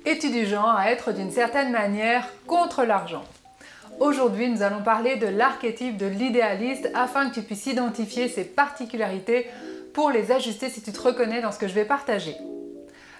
Es-tu du genre à être d'une certaine manière contre l'argent? Aujourd'hui, nous allons parler de l'archétype de l'idéaliste afin que tu puisses identifier ses particularités pour les ajuster si tu te reconnais dans ce que je vais partager.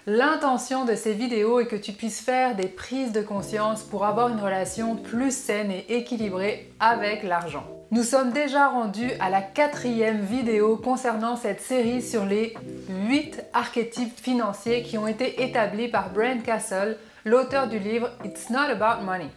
L'intention de ces vidéos est que tu puisses faire des prises de conscience pour avoir une relation plus saine et équilibrée avec l'argent. Nous sommes déjà rendus à la 4e vidéo concernant cette série sur les 8 archétypes financiers qui ont été établis par Brent Castle, l'auteur du livre It's Not About Money.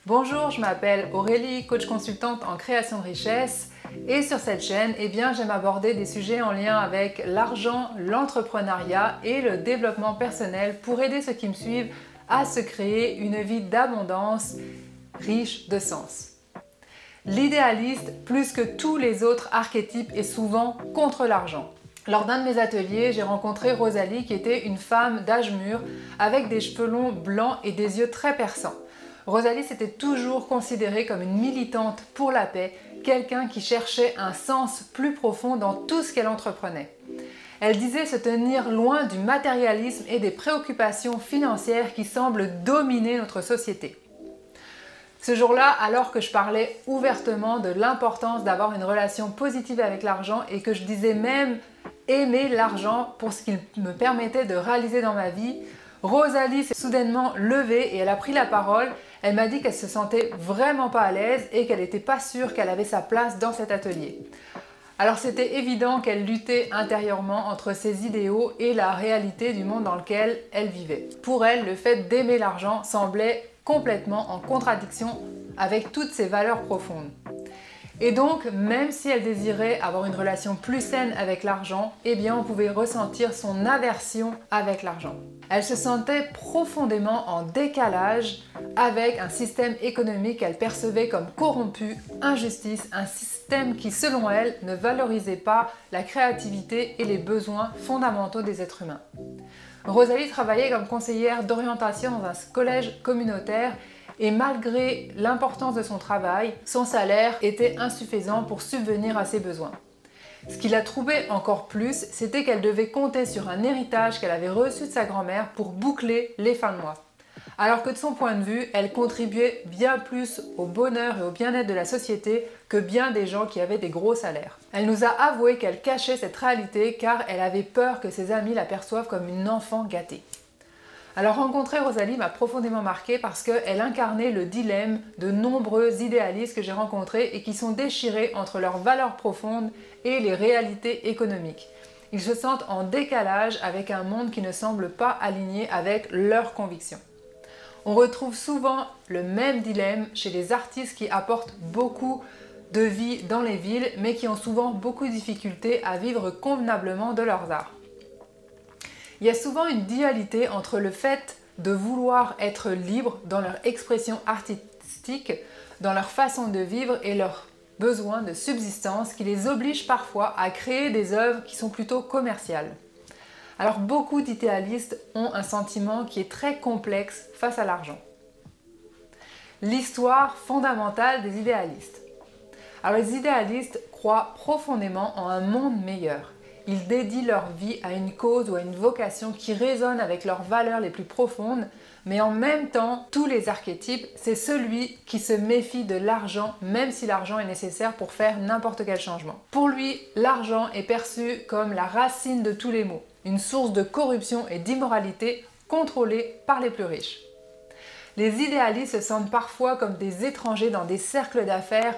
Bonjour, je m'appelle Aurélie, coach consultante en création de richesse, et sur cette chaîne, j'aime aborder des sujets en lien avec l'argent, l'entrepreneuriat et le développement personnel pour aider ceux qui me suivent à se créer une vie d'abondance riche de sens. L'idéaliste, plus que tous les autres archétypes, est souvent contre l'argent. Lors d'un de mes ateliers, j'ai rencontré Rosalie qui était une femme d'âge mûr avec des cheveux longs blancs et des yeux très perçants. Rosalie s'était toujours considérée comme une militante pour la paix, quelqu'un qui cherchait un sens plus profond dans tout ce qu'elle entreprenait. Elle disait se tenir loin du matérialisme et des préoccupations financières qui semblent dominer notre société. Ce jour-là, alors que je parlais ouvertement de l'importance d'avoir une relation positive avec l'argent et que je disais même aimer l'argent pour ce qu'il me permettait de réaliser dans ma vie, Rosalie s'est soudainement levée et elle a pris la parole. Elle m'a dit qu'elle se sentait vraiment pas à l'aise et qu'elle n'était pas sûre qu'elle avait sa place dans cet atelier. Alors c'était évident qu'elle luttait intérieurement entre ses idéaux et la réalité du monde dans lequel elle vivait. Pour elle, le fait d'aimer l'argent semblait complètement en contradiction avec toutes ses valeurs profondes. Et donc, même si elle désirait avoir une relation plus saine avec l'argent, on pouvait ressentir son aversion avec l'argent. Elle se sentait profondément en décalage avec un système économique qu'elle percevait comme corrompu, injustice, un système qui, selon elle, ne valorisait pas la créativité et les besoins fondamentaux des êtres humains. Rosalie travaillait comme conseillère d'orientation dans un collège communautaire et malgré l'importance de son travail, son salaire était insuffisant pour subvenir à ses besoins. Ce qui la troublait encore plus, c'était qu'elle devait compter sur un héritage qu'elle avait reçu de sa grand-mère pour boucler les fins de mois. Alors que de son point de vue, elle contribuait bien plus au bonheur et au bien-être de la société que bien des gens qui avaient des gros salaires. Elle nous a avoué qu'elle cachait cette réalité car elle avait peur que ses amis la perçoivent comme une enfant gâtée. Alors rencontrer Rosalie m'a profondément marquée parce qu'elle incarnait le dilemme de nombreux idéalistes que j'ai rencontrés et qui sont déchirés entre leurs valeurs profondes et les réalités économiques. Ils se sentent en décalage avec un monde qui ne semble pas aligné avec leurs convictions. On retrouve souvent le même dilemme chez les artistes qui apportent beaucoup de vie dans les villes mais qui ont souvent beaucoup de difficultés à vivre convenablement de leurs arts. Il y a souvent une dualité entre le fait de vouloir être libre dans leur expression artistique, dans leur façon de vivre et leurs besoins de subsistance qui les obligent parfois à créer des œuvres qui sont plutôt commerciales. Alors beaucoup d'idéalistes ont un sentiment qui est très complexe face à l'argent. L'histoire fondamentale des idéalistes. Alors les idéalistes croient profondément en un monde meilleur. Ils dédient leur vie à une cause ou à une vocation qui résonne avec leurs valeurs les plus profondes, mais en même temps, tous les archétypes, c'est celui qui se méfie de l'argent, même si l'argent est nécessaire pour faire n'importe quel changement. Pour lui, l'argent est perçu comme la racine de tous les maux, une source de corruption et d'immoralité contrôlée par les plus riches. Les idéalistes se sentent parfois comme des étrangers dans des cercles d'affaires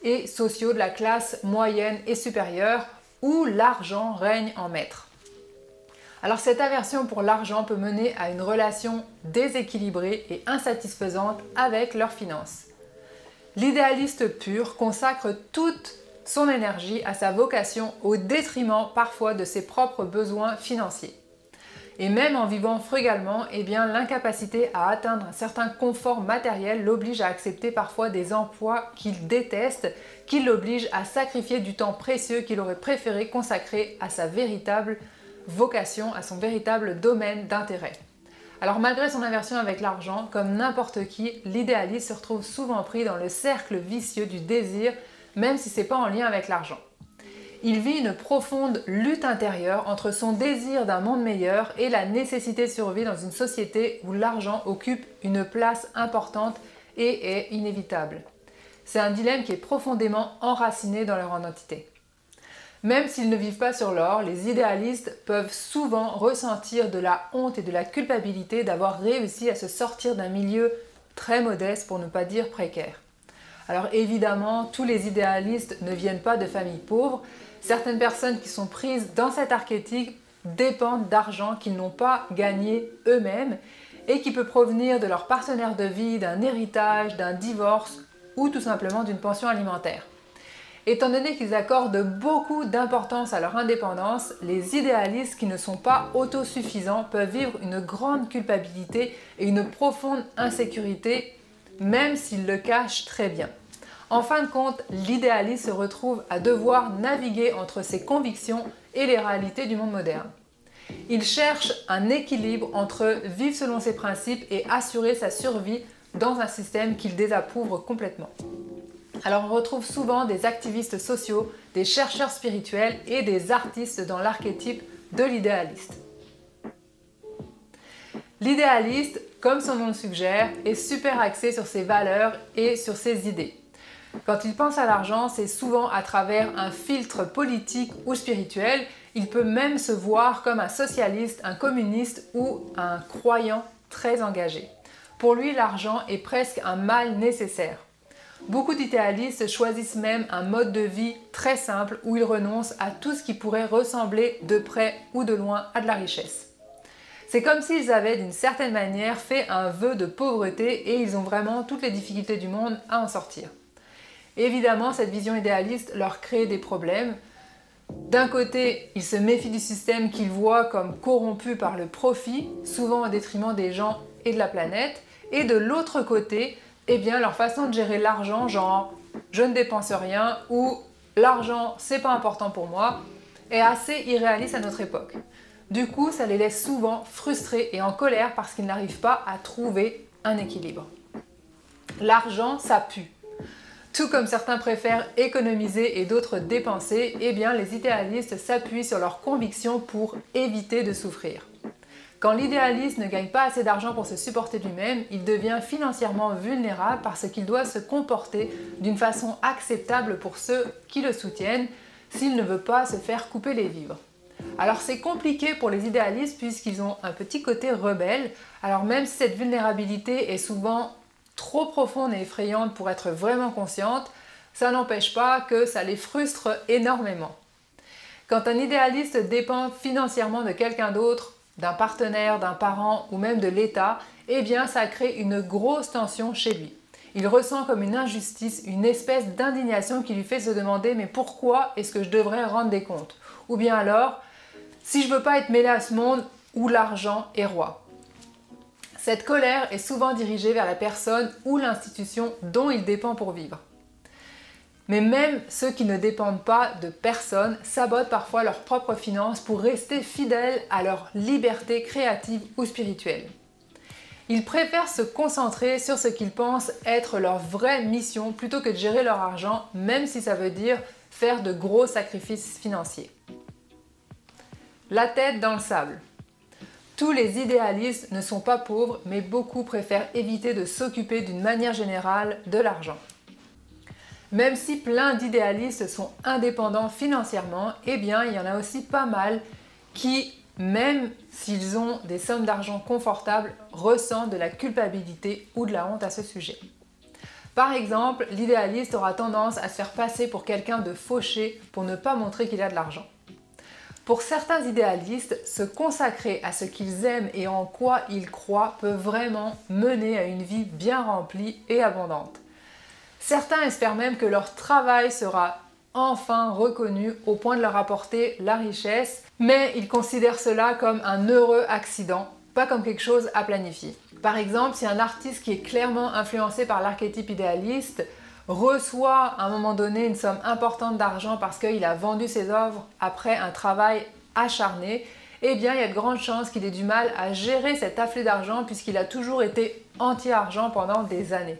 et sociaux de la classe moyenne et supérieure, où l'argent règne en maître. Alors cette aversion pour l'argent peut mener à une relation déséquilibrée et insatisfaisante avec leurs finances. L'idéaliste pur consacre toute son énergie à sa vocation au détriment parfois de ses propres besoins financiers. Et même en vivant frugalement, l'incapacité à atteindre un certain confort matériel l'oblige à accepter parfois des emplois qu'il déteste, qui l'obligent à sacrifier du temps précieux qu'il aurait préféré consacrer à sa véritable vocation, à son véritable domaine d'intérêt. Alors malgré son aversion avec l'argent, comme n'importe qui, l'idéaliste se retrouve souvent pris dans le cercle vicieux du désir, même si ce n'est pas en lien avec l'argent. Il vit une profonde lutte intérieure entre son désir d'un monde meilleur et la nécessité de survie dans une société où l'argent occupe une place importante et est inévitable. C'est un dilemme qui est profondément enraciné dans leur identité. Même s'ils ne vivent pas sur l'or, les idéalistes peuvent souvent ressentir de la honte et de la culpabilité d'avoir réussi à se sortir d'un milieu très modeste, pour ne pas dire précaire. Alors évidemment, tous les idéalistes ne viennent pas de familles pauvres. Certaines personnes qui sont prises dans cet archétype dépendent d'argent qu'ils n'ont pas gagné eux-mêmes et qui peut provenir de leur partenaire de vie, d'un héritage, d'un divorce ou tout simplement d'une pension alimentaire. Étant donné qu'ils accordent beaucoup d'importance à leur indépendance, les idéalistes qui ne sont pas autosuffisants peuvent vivre une grande culpabilité et une profonde insécurité, même s'ils le cachent très bien. En fin de compte, l'idéaliste se retrouve à devoir naviguer entre ses convictions et les réalités du monde moderne. Il cherche un équilibre entre vivre selon ses principes et assurer sa survie dans un système qu'il désapprouve complètement. Alors on retrouve souvent des activistes sociaux, des chercheurs spirituels et des artistes dans l'archétype de l'idéaliste. L'idéaliste, comme son nom le suggère, est super axé sur ses valeurs et sur ses idées. Quand il pense à l'argent, c'est souvent à travers un filtre politique ou spirituel. Il peut même se voir comme un socialiste, un communiste ou un croyant très engagé. Pour lui, l'argent est presque un mal nécessaire. Beaucoup d'idéalistes choisissent même un mode de vie très simple où ils renoncent à tout ce qui pourrait ressembler de près ou de loin à de la richesse. C'est comme s'ils avaient d'une certaine manière fait un vœu de pauvreté et ils ont vraiment toutes les difficultés du monde à en sortir. Évidemment, cette vision idéaliste leur crée des problèmes. D'un côté, ils se méfient du système qu'ils voient comme corrompu par le profit, souvent au détriment des gens et de la planète. Et de l'autre côté, eh bien, leur façon de gérer l'argent, genre « je ne dépense rien » ou « l'argent, c'est pas important pour moi », est assez irréaliste à notre époque. Du coup, ça les laisse souvent frustrés et en colère parce qu'ils n'arrivent pas à trouver un équilibre. L'argent, ça pue. Tout comme certains préfèrent économiser et d'autres dépenser, eh bien, les idéalistes s'appuient sur leurs convictions pour éviter de souffrir. Quand l'idéaliste ne gagne pas assez d'argent pour se supporter lui-même, il devient financièrement vulnérable parce qu'il doit se comporter d'une façon acceptable pour ceux qui le soutiennent s'il ne veut pas se faire couper les vivres. Alors c'est compliqué pour les idéalistes puisqu'ils ont un petit côté rebelle. Alors même si cette vulnérabilité est souvent trop profonde et effrayante pour être vraiment consciente, ça n'empêche pas que ça les frustre énormément. Quand un idéaliste dépend financièrement de quelqu'un d'autre, d'un partenaire, d'un parent ou même de l'État, eh bien ça crée une grosse tension chez lui. Il ressent comme une injustice, une espèce d'indignation qui lui fait se demander « mais pourquoi est-ce que je devrais rendre des comptes ?» Ou bien alors « si je veux pas être mêlé à ce monde où l'argent est roi ?» Cette colère est souvent dirigée vers la personne ou l'institution dont il dépend pour vivre. Mais même ceux qui ne dépendent pas de personne sabotent parfois leurs propres finances pour rester fidèles à leur liberté créative ou spirituelle. Ils préfèrent se concentrer sur ce qu'ils pensent être leur vraie mission plutôt que de gérer leur argent, même si ça veut dire faire de gros sacrifices financiers. La tête dans le sable. Tous les idéalistes ne sont pas pauvres, mais beaucoup préfèrent éviter de s'occuper d'une manière générale de l'argent. Même si plein d'idéalistes sont indépendants financièrement, eh bien il y en a aussi pas mal qui, même s'ils ont des sommes d'argent confortables, ressentent de la culpabilité ou de la honte à ce sujet. Par exemple, l'idéaliste aura tendance à se faire passer pour quelqu'un de fauché pour ne pas montrer qu'il a de l'argent. Pour certains idéalistes, se consacrer à ce qu'ils aiment et en quoi ils croient peut vraiment mener à une vie bien remplie et abondante. Certains espèrent même que leur travail sera enfin reconnu au point de leur apporter la richesse, mais ils considèrent cela comme un heureux accident, pas comme quelque chose à planifier. Par exemple, si un artiste qui est clairement influencé par l'archétype idéaliste reçoit à un moment donné une somme importante d'argent parce qu'il a vendu ses œuvres après un travail acharné, eh bien il y a de grandes chances qu'il ait du mal à gérer cet afflux d'argent puisqu'il a toujours été anti-argent pendant des années.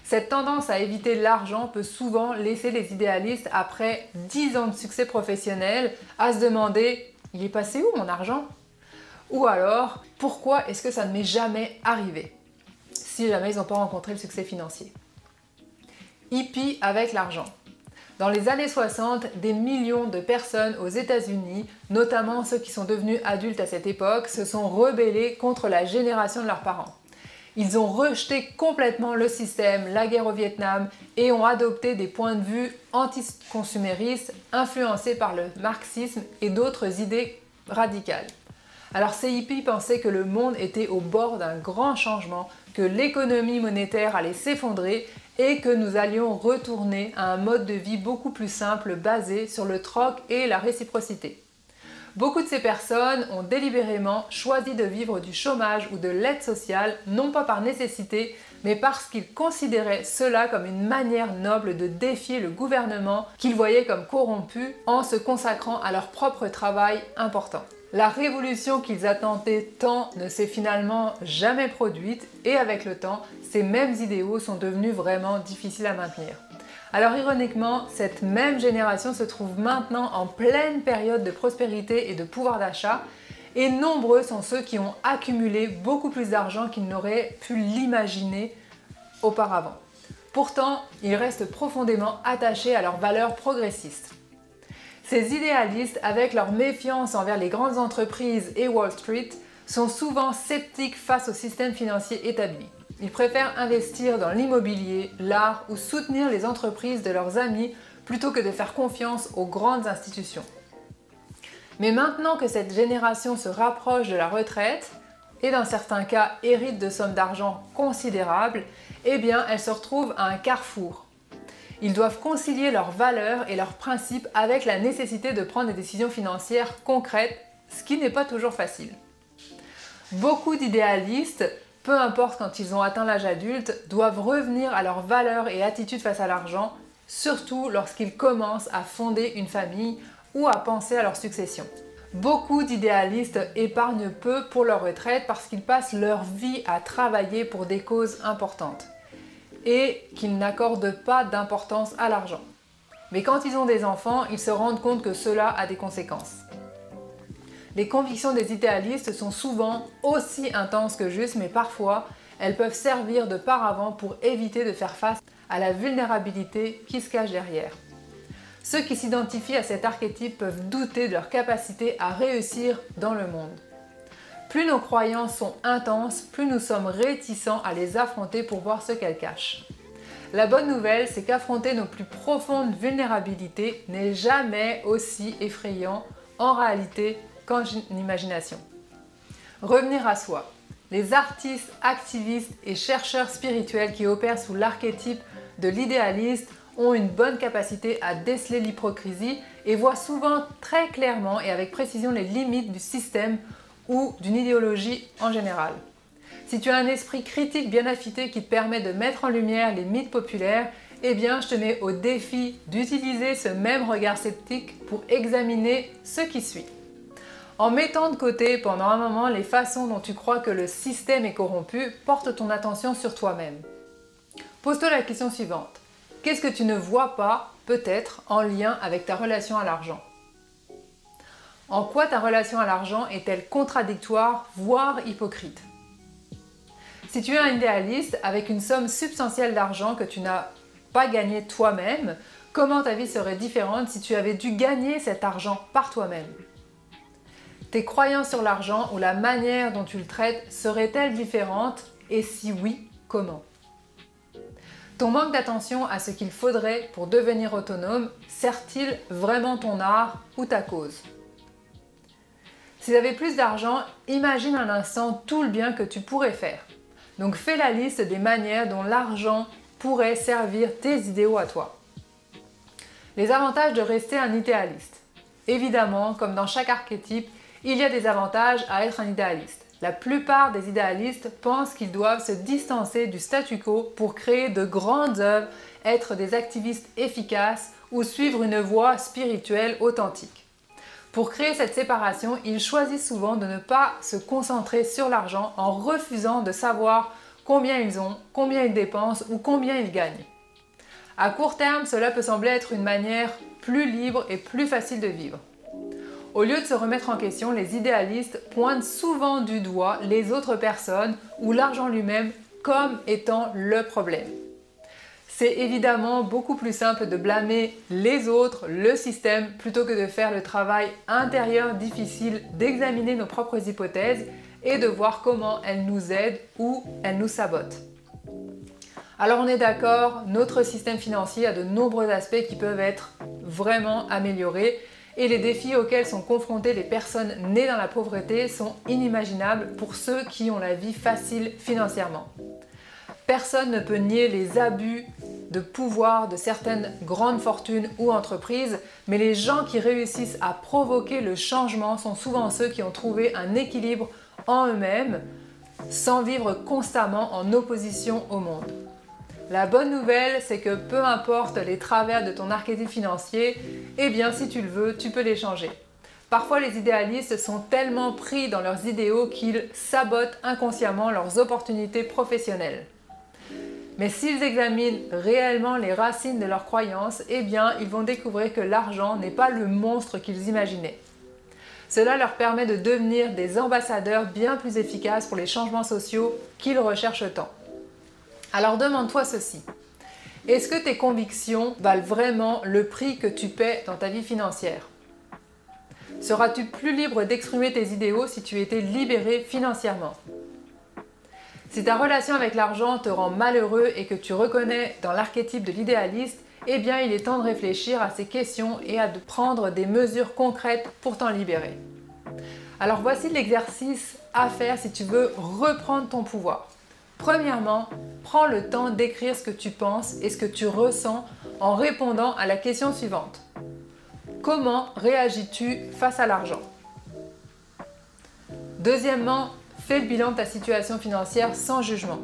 Cette tendance à éviter l'argent peut souvent laisser les idéalistes, après 10 ans de succès professionnel, à se demander « il est passé où mon argent ?» Ou alors « pourquoi est-ce que ça ne m'est jamais arrivé ?» si jamais ils n'ont pas rencontré le succès financier. Hippie avec l'argent. Dans les années 60, des millions de personnes aux États-Unis, notamment ceux qui sont devenus adultes à cette époque, se sont rebellés contre la génération de leurs parents. Ils ont rejeté complètement le système, la guerre au Vietnam et ont adopté des points de vue anticonsuméristes influencés par le marxisme et d'autres idées radicales. Alors ces hippies pensaient que le monde était au bord d'un grand changement, que l'économie monétaire allait s'effondrer et que nous allions retourner à un mode de vie beaucoup plus simple basé sur le troc et la réciprocité. Beaucoup de ces personnes ont délibérément choisi de vivre du chômage ou de l'aide sociale, non pas par nécessité, mais parce qu'ils considéraient cela comme une manière noble de défier le gouvernement qu'ils voyaient comme corrompu en se consacrant à leur propre travail important. La révolution qu'ils attendaient tant ne s'est finalement jamais produite et avec le temps, ces mêmes idéaux sont devenus vraiment difficiles à maintenir. Alors ironiquement, cette même génération se trouve maintenant en pleine période de prospérité et de pouvoir d'achat et nombreux sont ceux qui ont accumulé beaucoup plus d'argent qu'ils n'auraient pu l'imaginer auparavant. Pourtant, ils restent profondément attachés à leurs valeurs progressistes. Ces idéalistes, avec leur méfiance envers les grandes entreprises et Wall Street, sont souvent sceptiques face au système financier établi. Ils préfèrent investir dans l'immobilier, l'art ou soutenir les entreprises de leurs amis plutôt que de faire confiance aux grandes institutions. Mais maintenant que cette génération se rapproche de la retraite, et dans certains cas hérite de sommes d'argent considérables, eh bien elle se retrouve à un carrefour. Ils doivent concilier leurs valeurs et leurs principes avec la nécessité de prendre des décisions financières concrètes, ce qui n'est pas toujours facile. Beaucoup d'idéalistes, peu importe quand ils ont atteint l'âge adulte, doivent revenir à leurs valeurs et attitudes face à l'argent, surtout lorsqu'ils commencent à fonder une famille ou à penser à leur succession. Beaucoup d'idéalistes épargnent peu pour leur retraite parce qu'ils passent leur vie à travailler pour des causes importantes et qu'ils n'accordent pas d'importance à l'argent. Mais quand ils ont des enfants, ils se rendent compte que cela a des conséquences. Les convictions des idéalistes sont souvent aussi intenses que justes, mais parfois, elles peuvent servir de paravent pour éviter de faire face à la vulnérabilité qui se cache derrière. Ceux qui s'identifient à cet archétype peuvent douter de leur capacité à réussir dans le monde. Plus nos croyances sont intenses, plus nous sommes réticents à les affronter pour voir ce qu'elles cachent. La bonne nouvelle, c'est qu'affronter nos plus profondes vulnérabilités n'est jamais aussi effrayant en réalité qu'en imagination. Revenir à soi. Les artistes, activistes et chercheurs spirituels qui opèrent sous l'archétype de l'idéaliste ont une bonne capacité à déceler l'hypocrisie et voient souvent très clairement et avec précision les limites du système ou d'une idéologie en général. Si tu as un esprit critique bien affûté qui te permet de mettre en lumière les mythes populaires, eh bien je te mets au défi d'utiliser ce même regard sceptique pour examiner ce qui suit. En mettant de côté pendant un moment les façons dont tu crois que le système est corrompu, porte ton attention sur toi-même. Pose-toi la question suivante. Qu'est-ce que tu ne vois pas, peut-être, en lien avec ta relation à l'argent ? En quoi ta relation à l'argent est-elle contradictoire, voire hypocrite? Si tu es un idéaliste avec une somme substantielle d'argent que tu n'as pas gagné toi-même, comment ta vie serait différente si tu avais dû gagner cet argent par toi-même? Tes croyances sur l'argent ou la manière dont tu le traites seraient-elles différentes? Et si oui, comment? Ton manque d'attention à ce qu'il faudrait pour devenir autonome sert-il vraiment ton art ou ta cause? Si tu avais plus d'argent, imagine un instant tout le bien que tu pourrais faire. Donc fais la liste des manières dont l'argent pourrait servir tes idéaux à toi. Les avantages de rester un idéaliste. Évidemment, comme dans chaque archétype, il y a des avantages à être un idéaliste. La plupart des idéalistes pensent qu'ils doivent se distancer du statu quo pour créer de grandes œuvres, être des activistes efficaces ou suivre une voie spirituelle authentique. Pour créer cette séparation, ils choisissent souvent de ne pas se concentrer sur l'argent en refusant de savoir combien ils ont, combien ils dépensent ou combien ils gagnent. À court terme, cela peut sembler être une manière plus libre et plus facile de vivre. Au lieu de se remettre en question, les idéalistes pointent souvent du doigt les autres personnes ou l'argent lui-même comme étant le problème. C'est évidemment beaucoup plus simple de blâmer les autres, le système, plutôt que de faire le travail intérieur difficile d'examiner nos propres hypothèses et de voir comment elles nous aident ou elles nous sabotent. Alors on est d'accord, notre système financier a de nombreux aspects qui peuvent être vraiment améliorés et les défis auxquels sont confrontées les personnes nées dans la pauvreté sont inimaginables pour ceux qui ont la vie facile financièrement. Personne ne peut nier les abus de pouvoir de certaines grandes fortunes ou entreprises, mais les gens qui réussissent à provoquer le changement sont souvent ceux qui ont trouvé un équilibre en eux-mêmes sans vivre constamment en opposition au monde. La bonne nouvelle, c'est que peu importe les travers de ton archétype financier, eh bien si tu le veux, tu peux les changer. Parfois, les idéalistes sont tellement pris dans leurs idéaux qu'ils sabotent inconsciemment leurs opportunités professionnelles. Mais s'ils examinent réellement les racines de leurs croyances, eh bien, ils vont découvrir que l'argent n'est pas le monstre qu'ils imaginaient. Cela leur permet de devenir des ambassadeurs bien plus efficaces pour les changements sociaux qu'ils recherchent tant. Alors demande-toi ceci. Est-ce que tes convictions valent vraiment le prix que tu paies dans ta vie financière? Seras-tu plus libre d'exprimer tes idéaux si tu étais libéré financièrement? Si ta relation avec l'argent te rend malheureux et que tu reconnais dans l'archétype de l'idéaliste, eh bien il est temps de réfléchir à ces questions et de prendre des mesures concrètes pour t'en libérer. Alors voici l'exercice à faire si tu veux reprendre ton pouvoir. Premièrement, prends le temps d'écrire ce que tu penses et ce que tu ressens en répondant à la question suivante. Comment réagis-tu face à l'argent? Deuxièmement, fais le bilan de ta situation financière sans jugement.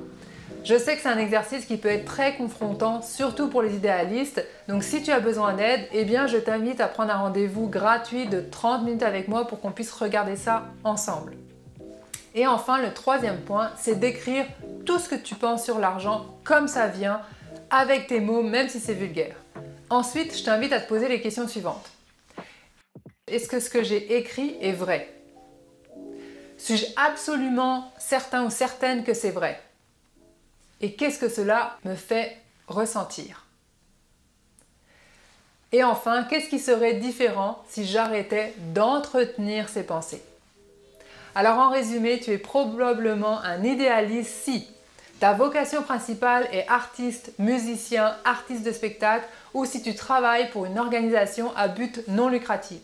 Je sais que c'est un exercice qui peut être très confrontant, surtout pour les idéalistes. Donc si tu as besoin d'aide, eh bien je t'invite à prendre un rendez-vous gratuit de 30 minutes avec moi pour qu'on puisse regarder ça ensemble. Et enfin, le troisième point, c'est d'écrire tout ce que tu penses sur l'argent comme ça vient, avec tes mots, même si c'est vulgaire. Ensuite, je t'invite à te poser les questions suivantes. Est-ce que ce que j'ai écrit est vrai? Suis-je absolument certain ou certaine que c'est vrai? Et qu'est-ce que cela me fait ressentir? Et enfin, qu'est-ce qui serait différent si j'arrêtais d'entretenir ces pensées? Alors en résumé, tu es probablement un idéaliste si ta vocation principale est artiste, musicien, artiste de spectacle ou si tu travailles pour une organisation à but non lucratif.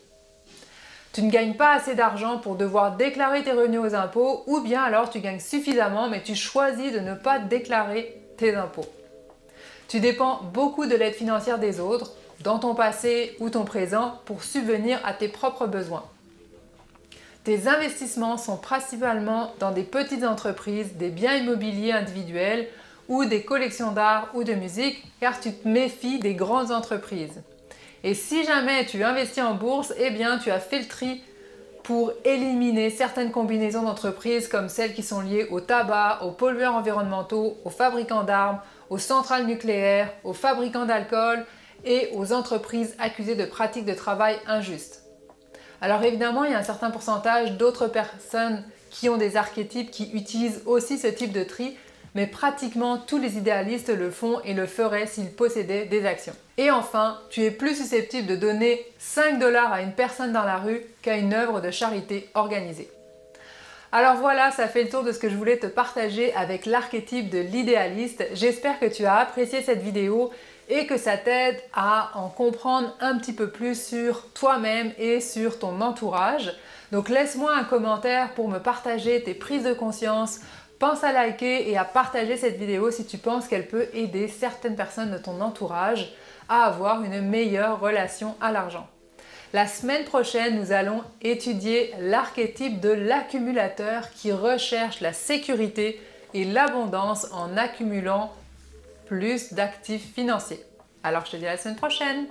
Tu ne gagnes pas assez d'argent pour devoir déclarer tes revenus aux impôts ou bien alors tu gagnes suffisamment mais tu choisis de ne pas déclarer tes impôts. Tu dépends beaucoup de l'aide financière des autres, dans ton passé ou ton présent, pour subvenir à tes propres besoins. Tes investissements sont principalement dans des petites entreprises, des biens immobiliers individuels ou des collections d'art ou de musique car tu te méfies des grandes entreprises. Et si jamais tu investis en bourse, eh bien tu as fait le tri pour éliminer certaines combinaisons d'entreprises comme celles qui sont liées au tabac, aux pollueurs environnementaux, aux fabricants d'armes, aux centrales nucléaires, aux fabricants d'alcool et aux entreprises accusées de pratiques de travail injustes. Alors évidemment, il y a un certain pourcentage d'autres personnes qui ont des archétypes qui utilisent aussi ce type de tri, mais pratiquement tous les idéalistes le font et le feraient s'ils possédaient des actions. Et enfin, tu es plus susceptible de donner 5 $ à une personne dans la rue qu'à une œuvre de charité organisée. Alors voilà, ça fait le tour de ce que je voulais te partager avec l'archétype de l'idéaliste. J'espère que tu as apprécié cette vidéo et que ça t'aide à en comprendre un petit peu plus sur toi-même et sur ton entourage. Donc laisse-moi un commentaire pour me partager tes prises de conscience. Pense à liker et à partager cette vidéo si tu penses qu'elle peut aider certaines personnes de ton entourage à avoir une meilleure relation à l'argent. La semaine prochaine, nous allons étudier l'archétype de l'accumulateur qui recherche la sécurité et l'abondance en accumulant plus d'actifs financiers. Alors je te dis à la semaine prochaine!